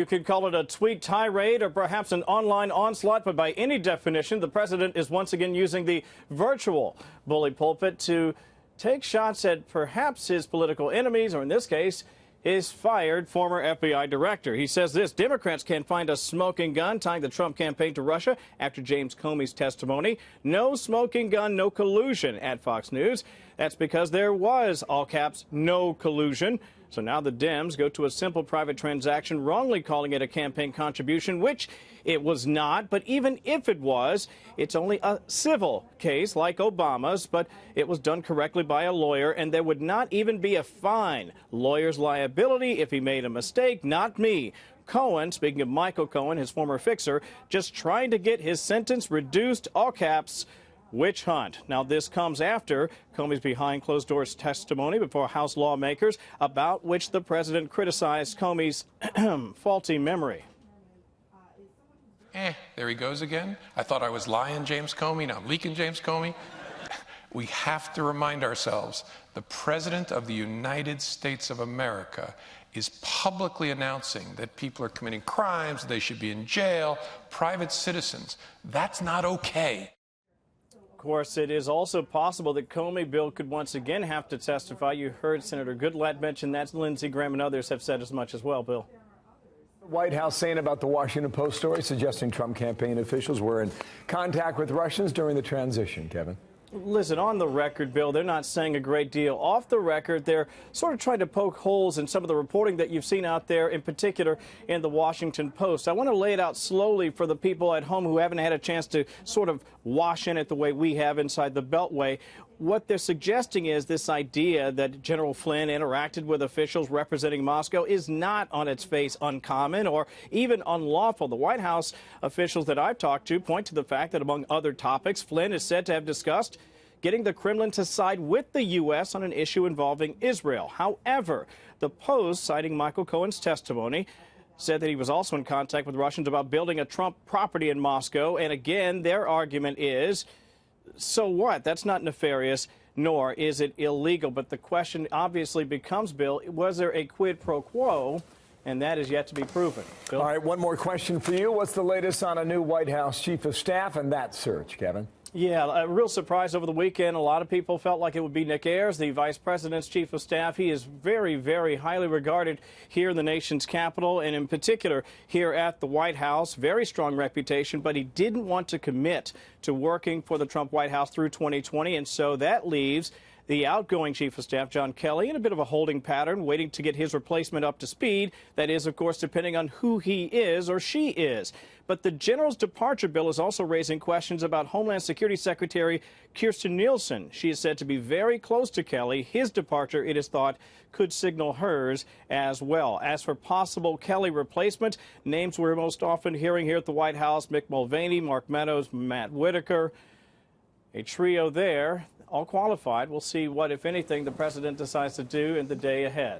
You could call it a tweet tirade or perhaps an online onslaught, but by any definition, the president is once again using the virtual bully pulpit to take shots at perhaps his political enemies, or in this case, his fired former FBI director. He says this: Democrats can't find a smoking gun tying the Trump campaign to Russia after James Comey's testimony. No smoking gun, no collusion at Fox News. That's because there was, all caps, no collusion. So now the Dems go to a simple private transaction, wrongly calling it a campaign contribution, which it was not. But even if it was, it's only a civil case like Obama's, but it was done correctly by a lawyer, and there would not even be a fine. Lawyer's liability if he made a mistake, not me. Cohen, speaking of Michael Cohen, his former fixer, just trying to get his sentence reduced, all caps, witch hunt. Now, this comes after Comey's behind closed doors testimony before House lawmakers, about which the president criticized Comey's faulty memory. There he goes again. I thought I was lying, James Comey. Now I'm leaking James Comey. We have to remind ourselves, the President of the United States of America is publicly announcing that people are committing crimes, they should be in jail, private citizens. That's not okay. Of course, it is also possible that Comey Bill could once again have to testify. You heard Senator Goodlatte mention that. Lindsey Graham and others have said as much as well, Bill. The White House saying about the Washington Post story, suggesting Trump campaign officials were in contact with Russians during the transition, Kevin. Listen, on the record, Bill, they're not saying a great deal. Off the record, they're sort of trying to poke holes in some of the reporting that you've seen out there, in particular in the Washington Post. I want to lay it out slowly for the people at home who haven't had a chance to sort of wash in it the way we have inside the Beltway. What they're suggesting is this idea that General Flynn interacted with officials representing Moscow is not on its face uncommon or even unlawful. The White House officials that I've talked to point to the fact that, among other topics, Flynn is said to have discussed getting the Kremlin to side with the U.S. on an issue involving Israel. However, the Post, citing Michael Cohen's testimony, said that he was also in contact with Russians about building a Trump property in Moscow. And again, their argument is, so what? That's not nefarious, nor is it illegal. But the question obviously becomes, Bill, was there a quid pro quo? And that is yet to be proven. Bill? All right, one more question for you. What's the latest on a new White House chief of staff and that search, Kevin? Yeah, a real surprise over the weekend. A lot of people felt like it would be Nick Ayers, the vice president's chief of staff. He is very, very highly regarded here in the nation's capital, and in particular here at the White House. Very strong reputation, but he didn't want to commit to working for the Trump White House through 2020, and so that leaves the outgoing chief of staff, John Kelly, in a bit of a holding pattern, waiting to get his replacement up to speed. That is, of course, depending on who he is or she is. But the general's departure bill is also raising questions about Homeland Security Secretary Kirstjen Nielsen. She is said to be very close to Kelly. His departure, it is thought, could signal hers as well. As for possible Kelly replacement, names we're most often hearing here at the White House: Mick Mulvaney, Mark Meadows, Matt Whitaker. A trio there, all qualified. We'll see what, if anything, the president decides to do in the day ahead.